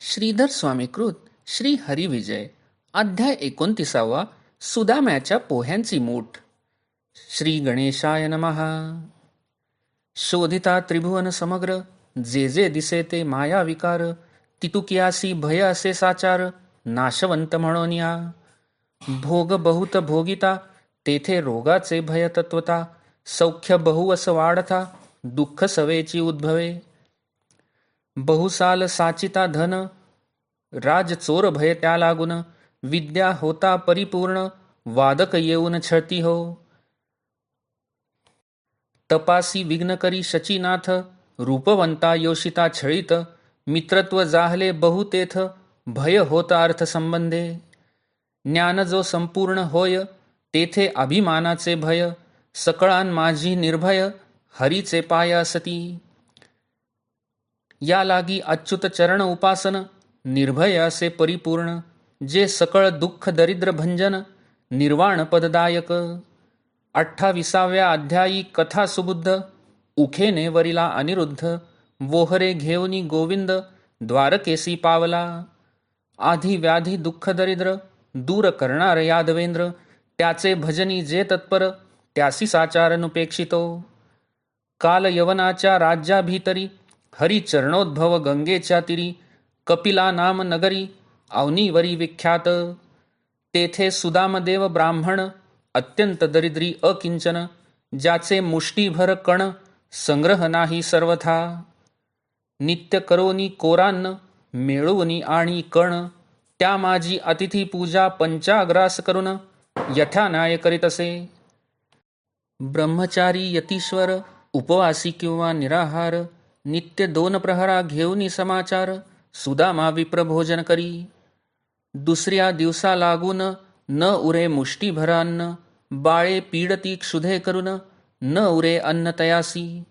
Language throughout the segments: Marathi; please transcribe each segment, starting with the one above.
श्रीधर स्वामीकृत श्री हरिविजय अध्याय 29. सुदाम्याच्या पोह्यांची मूठ. श्री गणेशाय नमः. शोधिता त्रिभुवन समग्र, जे जे दिसे ते माया विकार. तितुकियासी भय असे साचार, नाशवंत म्हणून या. भोग बहुत भोगिता, तेथे रोगाचे भय तत्वता. सौख्य बहु अस वाढता, दुःख सवेची उद्भवे. बहुसाल साचिता धन, राज चोर भय त्या लागून. विद्या होता परिपूर्ण, वादक येऊन छळती हो. तपासी विघ्न करी शचीनाथ, रूपवंता योषिता छळीत. मित्रत्व जाहले बहु तेथ, भय होता अर्थ संबंधे. ज्ञान जो संपूर्ण होय, तेथे अभिमानाचे भय. सकळान माझी निर्भय, हरीचे पाय असती. या लागी अच्युत चरण उपासन, निर्भय असे परिपूर्ण. जे सकळ दुःख दरिद्र भंजन, निर्वाण पददायक. 28व्या अध्यायी कथा सुबुद्ध, उखेने वरिला अनिरुद्ध. वोहरे घेऊनी गोविंद, द्वारकेसी पावला. आधी व्याधी दुःख दरिद्र, दूर करणार यादवेंद्र. त्याचे भजनी जे तत्पर, त्यासी साचारनुपेक्षितो. काल यवनाच्या राज्याभीतरी, हरिचरणोद्भव गंगेच्या तिरी. कपिला नाम नगरी, अवनीवरी विख्यात. तेथे सुदामदेव ब्राह्मण, अत्यंत दरिद्री अकिंचन. ज्याचे मुष्टीभर कण, संग्रह नाही सर्वथा. नित्य करोनी कोरान्न, मिळवूनी आणि कण. त्या माझी अतिथी पूजा पंचाग्रास करून, यथा न्याय करीत असे. ब्रह्मचारी यतीश्वर, उपवासी किंवा निराहार. नित्य 2 प्रहरा घेऊनी समाचार, सुदामा विप्र भोजन करी. दुसऱ्या दिवसा लागून, न उरे मुष्टीभर अन्न. बाळे पीडती क्षुधे करून, न उरे अन्न तयासी.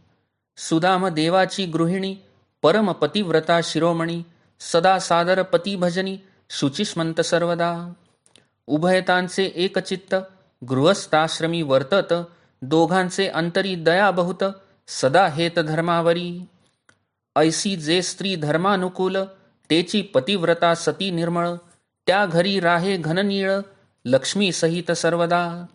सुदाम देवाची गृहिणी, परम पतिव्रता शिरोमणी. सदा सादर पती भजनी, शुचिस्मंत सर्वदा. उभयतांचे एकचित्त, गृहस्थाश्रमी वर्तत. दोघांचे अंतरी दया बहुत, सदा हेत धर्मावरी. ऐसी जे स्त्री धर्मानुकूल, तेची पतिव्रता सती निर्मळ. त्या घरी राहे घननीळ, लक्ष्मी सहित सर्वदा.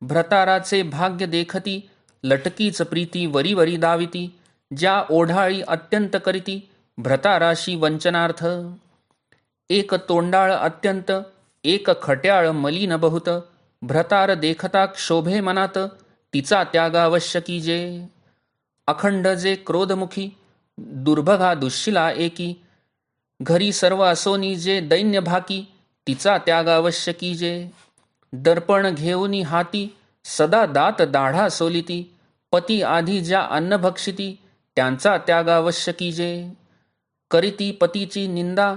भ्रताराचे भाग्य देखती, लटकीच प्रीती वरी वरी दाविती. ज्या ओढाळी अत्यंत करीती, भ्रताराशी वंचनार्थ. एक तोंडाळ अत्यंत, एक खट्याळ मलिन बहुत. भ्रतार देखता क्षोभे मनात, तिचा त्याग आवश्यकी जे. अखंड जे क्रोधमुखी, दुर्भगा दुश्शिला एकी. घरी सर्व असोनी जे दैन्य भाकी, तिचा त्याग आवश्यकी जे. दर्पण घेऊनी हाती, सदा दात दाढा सोलिती. पती आधी ज्या अन्न भक्षिती, त्यांचा त्याग आवश्यकी जे. करीती पतीची निंदा,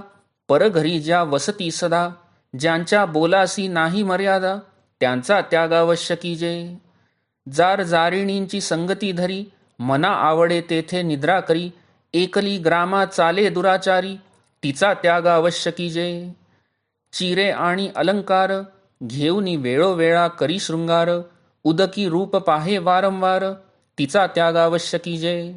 परघरी ज्या वसती सदा. ज्यांच्या बोलासी नाही मर्यादा, त्यांचा त्याग आवश्यकी जे. जार जारिणींची संगती धरी, मना आवडे तेथे निद्रा करी. एकली ग्रामा चाले दुराचारी, तिचा त्याग आवश्यकी जे. चिरे आणि अलंकार, घेऊनी वेळोवेळा करी शृंगार. उदकी रूप पाहे वारंवार, तिचा त्याग आवश्यकी जे.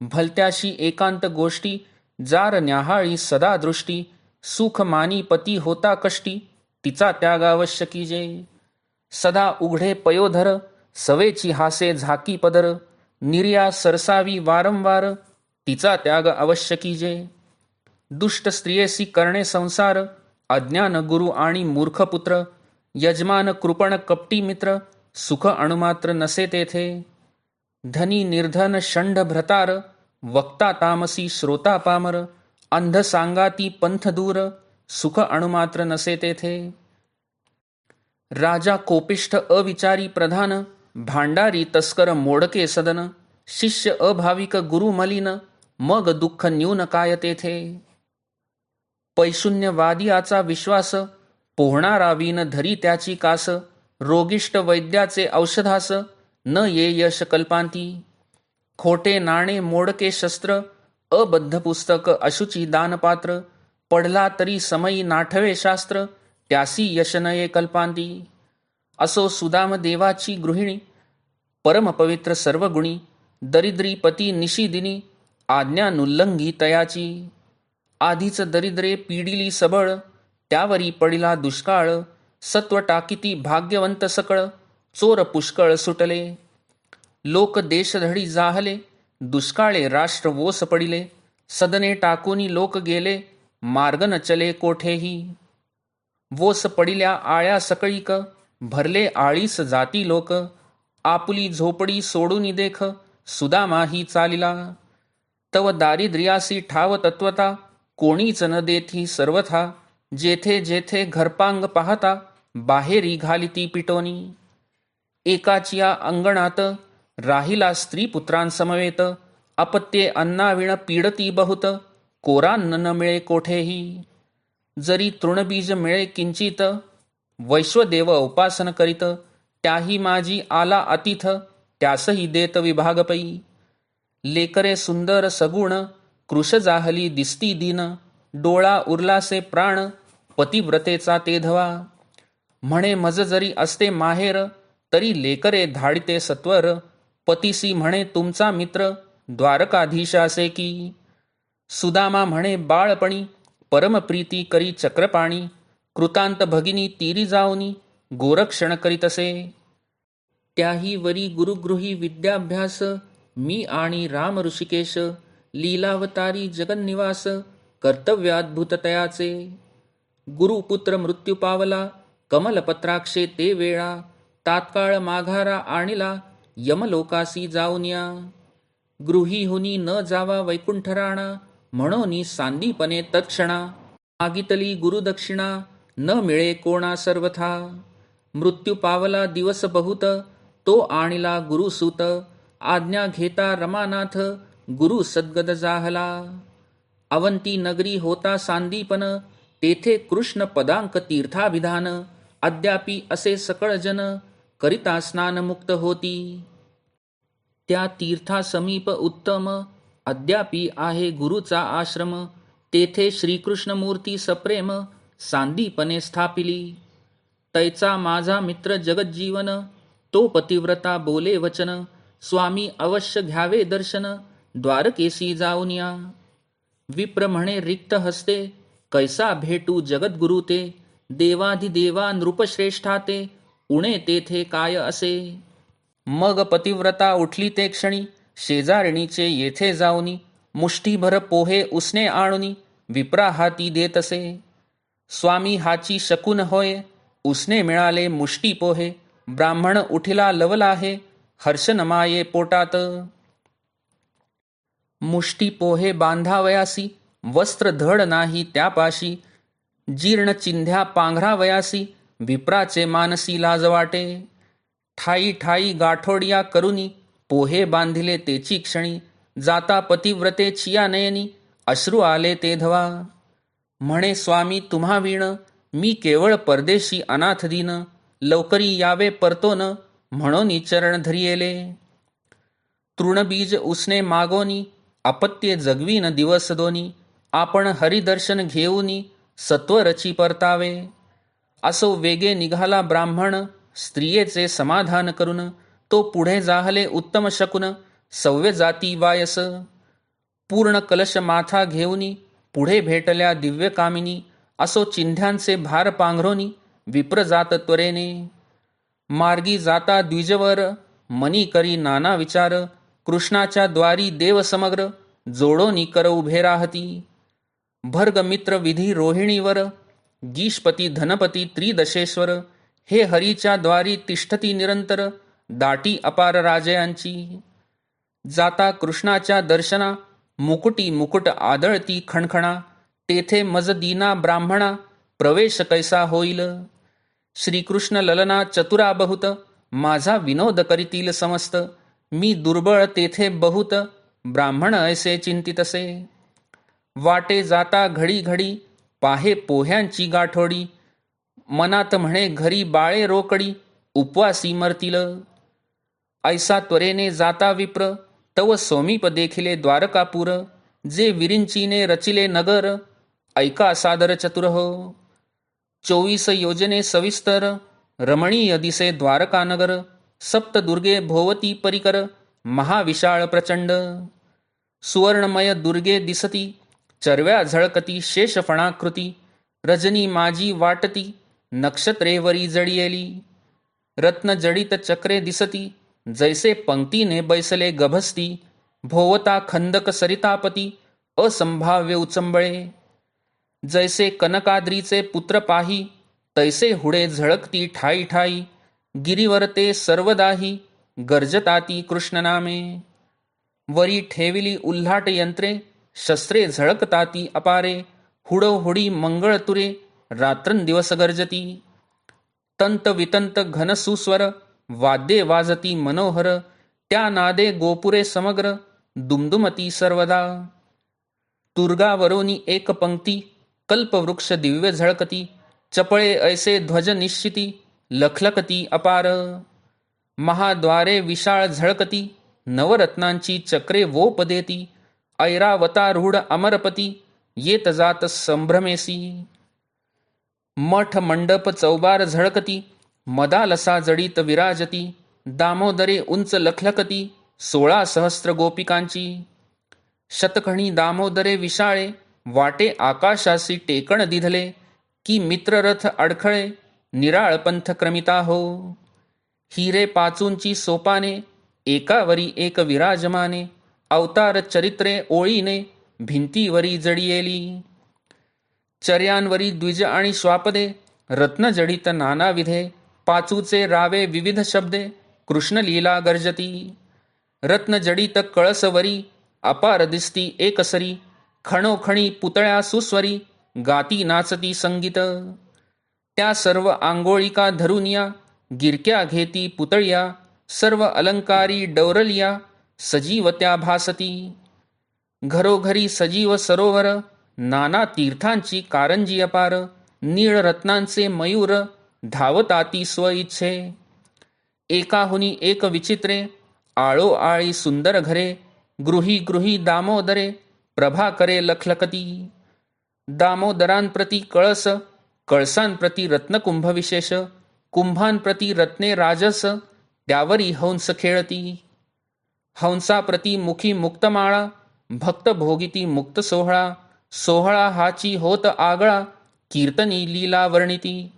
भलत्याशी एकांत गोष्टी, जार न्याहाळी सदा दृष्टी. सुख मानी पती होता कष्टी, तिचा त्याग आवश्यकी जे. सदा उघडे पयोधर, सवेची हासे झाकी पदर. निर्या सरसावी वारंवार, तिचा त्याग आवश्यकी जे. दुष्ट स्त्रियेसी करणे संसार, अज्ञान गुरु आणि मूर्ख पुत्र. यजमान कृपण कपटी मित्र, सुख अणुमात्र नसे तेथे. धनी निर्धन षंड भ्रतार, वक्ता तामसी श्रोता पामर. अंध सांगाती पंथ दूर, सुख अणुमात्र नसे तेथे. राजा कोपिष्ठ अविचारी प्रधान, भांडारी तस्कर मोडके सदन. शिष्य अभाविक गुरु मलिन, मग दुःख न्यून काय तेथे. पैशून्यवादियाचा विश्वास, पोहणारा विन धरी त्याची कास. रोगिष्ट वैद्याचे औषधास, न ये यश कल्पांती. खोटे नाणे मोडके शस्त्र, अबद्ध पुस्तक अशुची दानपात्र. पडला तरी समयी नाठवे शास्त्र, त्यासी यश न ये कल्पांती. असो सुदाम देवाची गृहिणी, परमपवित्र सर्वगुणी. दरिद्री पती निशी दिनी, आज्ञा नुल्लंघी तयाची. आधीच दरिद्रे पीडिली सबळ, त्यावरी पडिला दुष्काळ. सत्व टाकिती भाग्यवंत सकळ, चोर पुष्कळ सुटले. लोक देशधडी जाहले, दुष्काळे राष्ट्र वोस पडिले. सदने टाकूनी लोक गेले, मार्ग न चले कोठेही. वोस पडिल्या आळ्या सकळीक, भरले आळीस जाती लोक. आपुली झोपडी सोडून देख, सुदामाही चालिला. तव दारिद्र्यासी ठाव तत्वता, कोणीच न देथी सर्वथा. जेथे जेथे घरपांग पाहता, बाहेरी घालिती पिटोनी. एकाचिया अंगणात राहिला स्त्री पुत्रांसमवेत. अपत्ये अन्नाविण पीडती बहुत, कोरान्न न मिळे कोठेही. जरी तृणबीज मिळे किंचित, वैश्वदेव उपासन करीत. त्याही माझी आला अतिथ, त्यासही देत विभागपै. लेकरे सुंदर सगुण, कृश जाहली दिसती दीन. डोळा उरलासे प्राण, पतिव्रतेचा ते धवा. म्हणे मज जरी असते माहेर, तरी लेकरे धाडिते सत्वर. पतीसी म्हणे तुमचा मित्र, द्वारकाधीशासे की. सुदामा म्हणे बाळपणी, परमप्रीती करी चक्रपाणी. कृतांत भगिनी तीरी जाऊनी, गोरक्षण करीतसे. त्याही वरी गुरुगृही विद्याभ्यास, मी आणि राम ऋषिकेश. लीलावतारी जगन्निवास, कर्तव्याद्भुत तयाचे. गुरुपुत्र मृत्यू पावला, कमलपत्राक्षे ते वेळा. तात्काळ माघारा आणिला, यमलोकासी जाऊन या. गृहीहुनी न जावा वैकुंठराणा, म्हणोनी सांदीपणे तत्क्षणा. मागितली गुरुदक्षिणा, न मिळे कोणा सर्वथा. मृत्यू पावला दिवस बहुत, तो आणिला गुरुसूत. आज्ञा घेता रमानाथ, गुरु सद्गद जाहला. अवंती नगरी होता सांदीपन, तेथे कृष्ण पदांक तीर्थाभिधान. अद्यापि असे सकळ जन, करिता स्नान मुक्त होती. त्या तीर्था समीप उत्तम, अद्यापि आहे गुरुचा आश्रम. तेथे श्रीकृष्ण मूर्ती सप्रेम, सांदीपणे स्थापिली. तैचा माझा मित्र जगज्जीवन, तो पतिव्रता बोले वचन. स्वामी अवश्य घ्यावे दर्शन, द्वारकेसी जाऊन या. विप्र म्हणे रिक्त हस्ते, कैसा भेटू जगद्गुरु ते. देवाधिदेवा नृपश्रेष्ठा ते, उणे तेथे काय असे. मग पतिव्रता उठली ते क्षणी, शेजारणीचे येथे जाऊनी. मुष्टीभर पोहे उसने आणुनी, विप्रा हाती देतसे. स्वामी हाची शकुन होय, उसने मिळाले मुष्टी पोहे. ब्राह्मण उठिला लवलाहे, हर्षन माये पोटात. मुष्टी पोहे बांधावयासी, वस्त्र धड नाही त्यापाशी. जीर्ण चिंध्या पांघरावयासी, विप्राचे मानसी लाज वाटे. ठाई ठाई गाठोडिया करुनी, पोहे बांधिले तेची क्षणी. जाता पतिव्रते चिया नयनी, अश्रू आले ते धवा. म्हणे स्वामी तुम्हा वीण, मी केवळ परदेशी अनाथ दीन. लवकरी यावे परतोन, म्हणोनी चरण धरियेले. तृणबीज उसने मागोनी, अपत्ये जगवीन दिवस दोनी. आपण हरिदर्शन घेऊनी, सत्वरची परतावे. असो वेगे निघाला ब्राह्मण, स्त्रियेचे समाधान करून. तो पुढे जाहले उत्तम शकुन, सव्य जाती वायस. पूर्ण कलश माथा घेऊनी, पुढे भेटल्या दिव्य कामिनी. असो चिंध्यांचे भार पांघरोनी, विप्र जात त्वरेने. मार्गी जाता द्विजवर, मनी करी नाना विचार. कृष्णाच्या द्वारी देव समग्र, जोडोनी कर उभे राहती. भर्ग मित्र विधी रोहिणीवर, गीषपती धनपती त्रिदशेश्वर. हे हरीच्या द्वारी तिष्ठती निरंतर, दाटी अपार राजयांची. जाता कृष्णाच्या दर्शना, मुकुटी मुकुट आदळती खणखणा. तेथे मज दीना ब्राह्मणा, प्रवेश कैसा होईल. श्रीकृष्ण ललना चतुरा बहुत, माझा विनोद करीतील समस्त. मी दुर्बळ तेथे बहुत, ब्राह्मण ऐसे चिंतितसे. वाटे जाता घडी घडी, पाहे पोह्यांची गाठोडी. मनात म्हणे घरी बाळे रोकडी, उपवासी मरतील. ऐसा त्वरेने जाता विप्र, तव सोमीप देखिले द्वारकापूर. जे विरिंचीने रचिले नगर, ऐका सादर चतुर हो. 24 योजने सविस्तर, रमणीय दिसे द्वारकानगर. सप्तदुर्गे भोवती परिकर, महाविशाळ प्रचंड. सुवर्णमय दुर्गे दिसती, चरव्या झळकती शेषफणाकृती, रजनी माझी वाटती नक्षत्रेवरी जडियेली. रत्न जडित चक्रे दिसती, जैसे पंक्तीने बैसले गभस्ती. भोवता खंदक सरितापती, असंभाव्य उचंबळे. जैसे कनकाद्रीचे पुत्र पाही, तैसे हुडे झळकती ठाई ठाई. गिरीवर ते सर्वदाही, गर्जताती कृष्णनामे. वरी ठेविली उल्हाट यंत्रे, शस्त्रे झळकताती अपारे. हुडोहुडी मंगळतुरे, रात्रंदिवस गर्जती. तंत वितंत घन सुस्वर, वाद्ये वाजती मनोहर. त्या नादे गोपुरे समग्र, दुमदुमती सर्वदा. तुर्गावरोनी एक पंक्ती, कल्पवृक्ष दिव्य झळकती. चपळे ऐसे ध्वज निश्चिती, लखलखती अपार. महाद्वारे विशाळ झळकती, नवरत्नांची चक्रे वोप देती. ऐरावतारूढ अमरपती, येत जात संभ्रमेसी. मठ मंडप चौबार झळकती, मदालसा जडित विराजती. दामोदरे उंच लखलखती, 16 सहस्त्र गोपिकांची. शतखणी दामोदरे विशाळे, वाटे आकाशासी टेकण दिधले. की मित्ररथ अडखळे, निराळ पंथ क्रमिता हो. हिरे पाचूंची सोपाने, एकावरी एक विराजमाने. अवतार चरित्रे ओळीने, भिंतीवरी जडियेली. चर्यांवरी द्विज आणि श्वापदे, रत्नजडित नानाविधे. पाचूचे रावे विविध शब्दे, कृष्णलीला गर्जती. रत्नजडित कळसवरी, अपार दिसती एकसरी. खणोखणी पुतळ्या सुस्वरी, गाती नाचती संगीत. त्या सर्व आंगोळिका धरुनिया, गिरक्या घेती पुतळ्या. सर्व अलंकारी डौरलिया, सजीव त्या भासती. घरोघरी सजीव सरोवर, नाना तीर्थांची कारंजी अपार. नीळ रत्नांचे मयूर, धावताती स्वइच्छे. एकाहुनी एक विचित्रे, आळोआळी सुंदर घरे. गृही गृही दामोदरे, प्रभा करे लखलखती. दामोदरांप्रती कळस, कळसांप्रती रत्नकुंभ विशेष. कुंभांप्रती रत्ने राजस, त्यावरी हंस खेळती. हंसाप्रती मुखी मुक्तमाळा, भक्त भोगिती मुक्त सोहळा. सोहळा हाची होत आगळा, कीर्तनी लीला वर्णिती.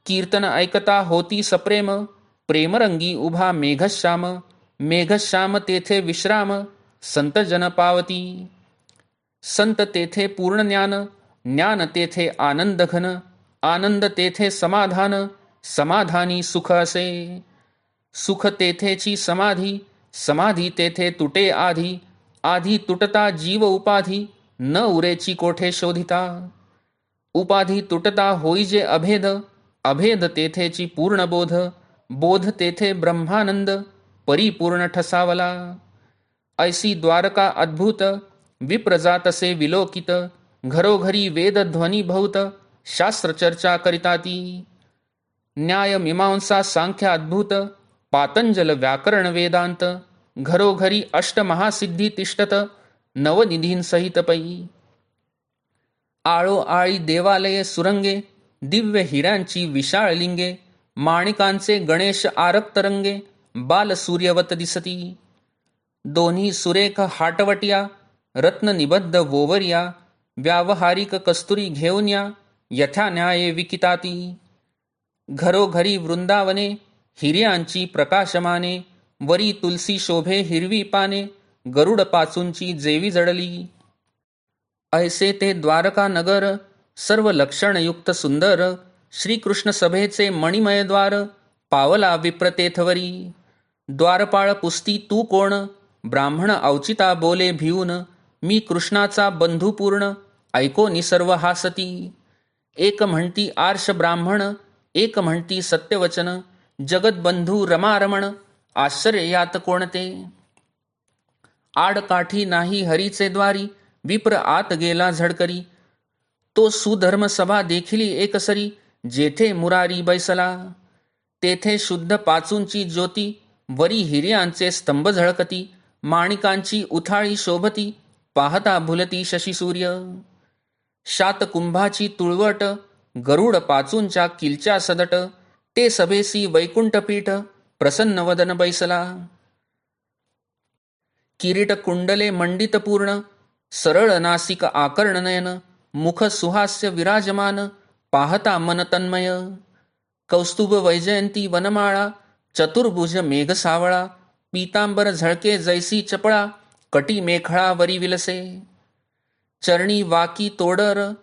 कीर्तन ऐकता होती सप्रेम, प्रेमरंगी उभा मेघश्याम. मेघश्याम तेथे विश्राम, संत जन पावती. संत तेथे पूर्ण ज्ञान, ज्ञान तेथे आनंद घन. आनंद तेथे समाधान, समाधानी सुख असे. सुख तेथेची समाधी, समाधी तेथे तुटे आधी. आधी तुटता जीव उपाधी, न उरेची कोठे शोधिता. उपाधी तुटता होई जे अभेद, अभेद तेथेची पूर्ण बोध. बोध तेथे ब्रह्मानंद, परिपूर्ण ठसावला. ऐसी द्वारका अद्भुत, विप्रजातसे विलोकित. घरोघरी वेद ध्वनी बहुत, शास्त्र चर्चा करिता ती. न्याय मीमांसा सांख्य अद्भुत, पातंजल व्याकरण वेदांत. घरोघरी अष्टमहासिद्धी तिष्ठत, नवनिधींसहित पै. आळोआळी देवालये सुरंगे, दिव्य हिऱ्यांची विशाळ लिंगे. माणिकांचे गणेश आरक्त रंगे, बाल सूर्यवत दिसती. दोन्ही सुरेख हाटवटिया, रत्ननिबद्ध वोवर्या. व्यावहारिक कस्तुरी घेऊन या, यथान्याये विकिताती. घरोघरी वृंदावने, हिऱ्यांची प्रकाशमाने. वरी तुलसी शोभे हिरवी पाने, गरुड पाचूंची जेवी जडली. ऐसे ते द्वारका नगर, सर्व लक्षणयुक्त सुंदर. श्रीकृष्ण सभेचे मणिमय द्वार, पावला विप्रतेथवरी. द्वारपाळ पुस्ती तू कोण, ब्राह्मण औचिता बोले भिवून. मी कृष्णाचा बंधू पूर्ण, ऐको निसर्व हासती. एक म्हणती आर्ष ब्राह्मण, एक म्हणती सत्यवचन. जगतबंधू रमारमण, आश्चर्य यात कोणते. आडकाठी नाही हरीचे द्वारी, विप्र आत गेला झडकरी. तो सुधर्म सभा देखिली एकसरी, जेथे मुरारी बैसला. तेथे शुद्ध पाचूंची ज्योती, वरी हिऱ्यांचे स्तंभ झळकती. माणिकांची उथाळी शोभती, पाहता भुलती शशीसूर्य. शातकुंभाची तुळवट, गरुड पाचूंच्या किलच्या सदट. ते सभेसी वैकुंठपीठ, प्रसन्न वदन बैसला. किरीट कुंडले मंडित पूर्ण, सरळ नासिक आकर्ण नयन, मुख सुहास्य विराजमान, पाहता मन तन्मय. कौस्तुभ वैजयंती वनमाळा, चतुर्भुज मेघ सावळा, पीतांबर झळके जैसी चपळा, कटी मेखळा वरी विलसे. चरणी वाकी तोडर,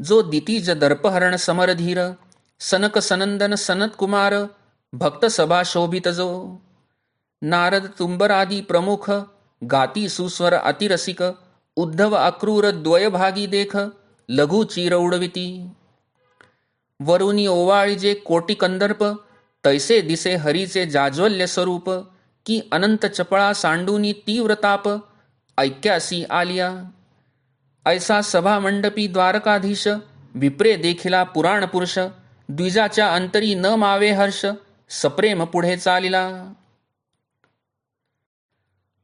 जो दितिज दर्पहरण समरधीर, सनक सनंदन सनत कुमार, भक्त सभा शोभित जो. नारद तुंबरादी प्रमुख, गाती सुस्वर अतिरसिक, उद्धव अक्रूर द्वयभागी देख, लघु चीर उडविती. वरुणी ओवाळीजे कोटी कंदर्प, तैसे दिसे हरीचे जाज्वल्य स्वरूप, की अनंत चपळा सांडूनी तीव्र ताप, ऐक्यासी आलिया. ऐसा सभा मंडपी द्वारकाधीश, विप्रे देखिला पुराण पुरुष, द्विजाच्या अंतरी न मावे हर्ष, सप्रेम पुढे चालिला.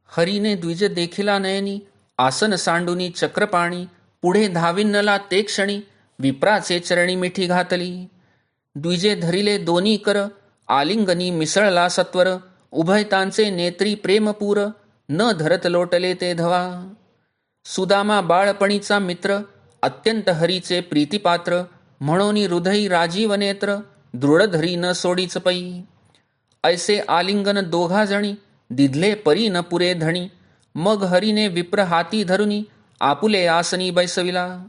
हरीने द्विज देखिला नयनी, आसन सांडूनी चक्रपाणी, पुढे धाविन्नला ते क्षणी, विप्राचे चरणी मिठी घातली. द्विजे धरिले दोन्ही कर, आलिंगनी मिसळला सत्वर, उभयतांचे नेत्री प्रेमपूर, न धरत लोटले ते धवा. सुदामा बाळपणीचा मित्र, अत्यंत हरीचे प्रीतिपात्र, म्हणून हृदयी राजीव नेत्र, दृढ धरी न सोडीच पै. ऐसे आलिंगन दोघा जणी, दिधले परी न पुरे धणी, मग हरीने विप्र हाती धरुनी, आपुले आसनी बैसविला.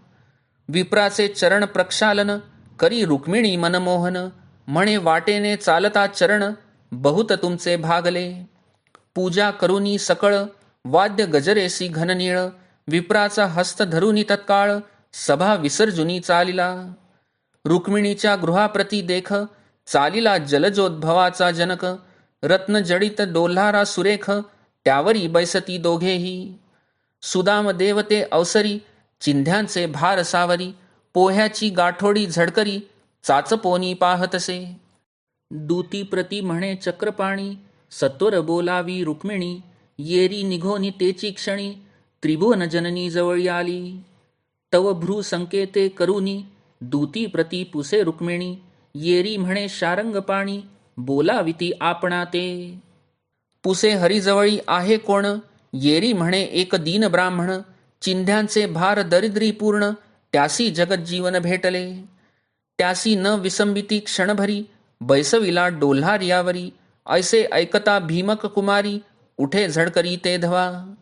विप्राचे चरण प्रक्षालन, करी रुक्मिणी मनमोहन, म्हणे वाटेने चालता चरण, बहुत तुमचे भागले. पूजा करुनी सकळ, वाद्य गजरेसी घननीळ, विप्राचा हस्त धरुनी तत्काळ, सभा विसर्जुनी चालिला. रुक्मिणीच्या गृहाप्रती देख, चालिला जलजोद्भवाचा जनक, रत्नजडित डोल्हारा सुरेख, त्यावरी बैसती दोघेही. सुदाम देवते अवसरी, चिंध्यांचे भार सावरी, पोह्याची गाठोडी झडकरी, चाचपोनी पाहतसे. दूती प्रती म्हणे चक्रपाणी, सत्वर बोलावी रुक्मिणी, येरी निघोनी तेची क्षणी, त्रिभुवन जननी जवळी आली. तव भ्रू संकेते करुनी, दूती प्रती पुसे रुक्मिणी, येरी म्हणे शारंग पाणी, बोलाविती आपणा ते. पुसे हरिजवळी आहे कोण, येरी म्हणे एक दीन ब्राह्मण, चिंध्यांचे भार दरिद्री पूर्ण, त्यासी जगत जीवन भेटले. त्यासी न विसंबिती क्षणभरी, बैसविला डोल्हार्यावरी, ऐसे ऐकता भीमक कुमारी, उठे झडकरी ते धवा.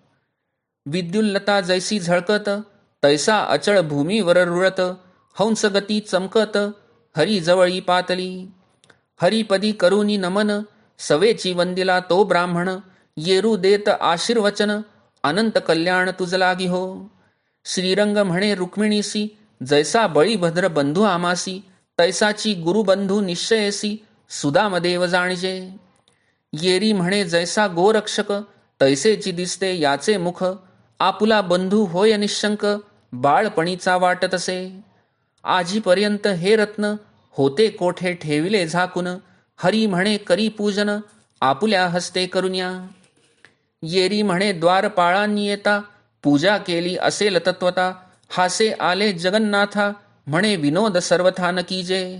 विद्युल्लता जैसी झळकत, तैसा अचळ भूमीवर रुळत, हंसगती चमकत, हरिजवळी पातली. हरिपदी करुनी नमन, सवेची वंदिला तो ब्राह्मण, येरू देत आशीर्वचन, अनंत कल्याण तुझ लागी हो. श्रीरंग म्हणे रुक्मिणीसी, जैसा बळीभद्र बंधू आमासी, तैसाची गुरुबंधू निश्चयसी, सुदामदेव जाणीजे. येरी म्हणे जैसा गोरक्षक, तैसेची दिसते याचे मुख, आपुला बंधू होय निशंक, बाळपणीचा वाटतसे. आजीपर्यंत हे रत्न, होते कोठे ठेविले झाकून, हरी म्हणे करी पूजन, आपुल्या हस्ते करुन्या. येरी म्हणे द्वारपाळांनी येता, पूजा केली असेल तत्वता, हासे आले जगन्नाथा, म्हणे विनोद सर्वथा न कीजे.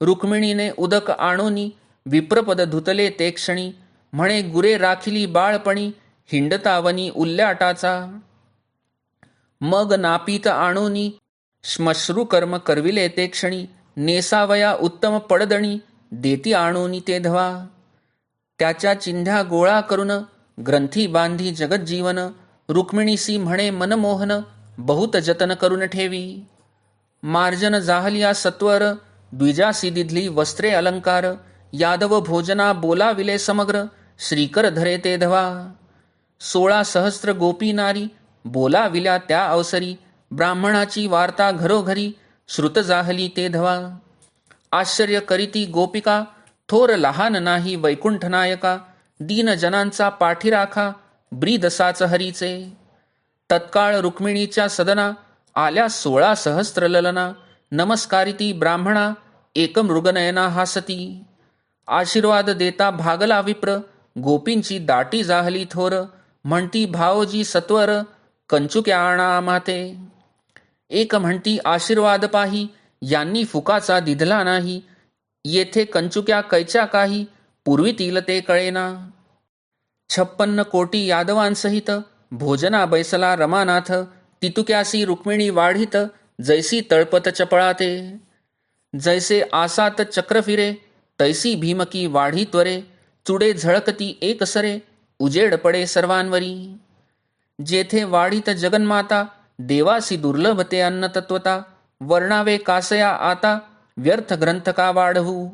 रुक्मिणीने उदक आणोनी, विप्रपद धुतले ते क्षणी, म्हणे गुरे राखिली बाळपणी, हिंडतावनी उल्ल्याटाचा. मग नापीत आणोनी, श्मश्रू कर्म करविले ते क्षणी, नेसावया उत्तम पडदणी, देती आणोनी ते धवा. त्याच्या चिंध्या गोळा करून, ग्रंथी बांधी जगज्जीवन, रुक्मिणीसी म्हणे मनमोहन, बहुत जतन करून ठेवी. मार्जन जाहलिया सत्वर, द्विजासी दिधली वस्त्रे अलंकार, यादव भोजना बोलाविले समग्र, श्रीकर धरे ते धवा. 16 सहस्त्र गोपी नारी, बोलाविल्या त्या अवसरी, ब्राह्मणाची वार्ता घरोघरी, श्रुत जाहली ते धवा. आश्चर्य करीती गोपिका, थोर लहान नाही वैकुंठ नायका, दीन जनांचा पाठीराखा, ब्रीदसाच हरीचे. तत्काळ रुक्मिणीच्या सदना, आल्या 16 सहस्त्र ललना, नमस्कारिती ब्राह्मणा, एक मृगनयना हासती. आशीर्वाद देता भागला विप्र, गोपींची दाटी जाहली थोर, म्हणती भावोजी सत्वर, कंचुक्या आणा माते. एक म्हणती आशीर्वाद पाही, यांनी फुकाचा दिधला नाही, येथे कंचुक्या कैच्या काही, पूर्वीतील ते कळेना. 56 कोटी यादवांसहित, भोजना बैसला रमानाथ, तितुक्यासी रुक्मिणी वाढीत, जैसी तळपत चपळाते. जैसे आसात चक्र फिरे, तैसी भीमकी वाढी त्वरे, चुडे झळकती एकसरे, उजेड पडे सर्वांवरी. जेथे वाढीत जगन्माता, देवासी दुर्लभ ते अन्न तत्वता, वर्णावे कासया आता, व्यर्थ ग्रंथ का वाढवू.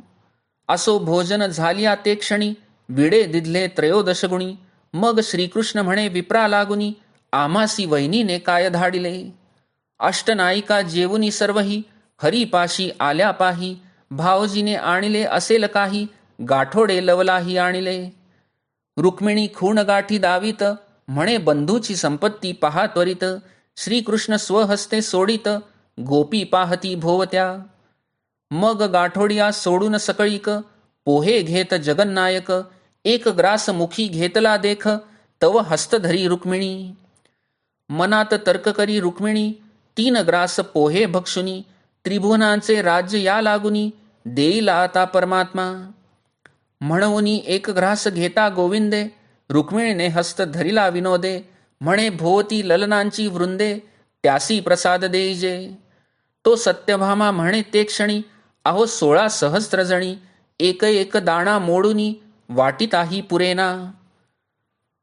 असो भोजन झालिया ते क्षणी, विडे दिधले त्रयोदश गुणी. मग श्रीकृष्ण म्हणे विप्रा लागुनी, आम्हासी वहिनीने काय धाडिले. अष्टनायिका जेवुनी सर्वही, हरिपाशी आल्या पाही. भावजीने आणले असेल काही, गाठोडे लवलाही आणले. रुक्मिणी खूण गाठी दावीत, म्हणे बंधूची संपत्ती पहा त्वरित. श्रीकृष्ण स्वहस्ते सोडित, गोपी पाहती भोवत्या. मग गाठोडिया सोडून सकळीक, पोहे घेत जगन्नायक. एक ग्रास मुखी घेतला देख, तव हस्त धरी रुक्मिणी. मनात तर्क करी रुक्मिणी, 3 ग्रास पोहे भक्षुनी. त्रिभुवनांचे राज्य या लागुनी, देईला आता परमात्मा. म्हणूनी 1 ग्रास घेता गोविंदे, रुक्मिणीने हस्त धरिला विनोदे. म्हणे भोवती ललनांची वृंदे, त्यासी प्रसाद देईजे. तो सत्यभामा म्हणे ते क्षणी, अहो 16 सहस्त्र जणी. एक एक दाणा मोडुनी, वाटिताही पुरेना.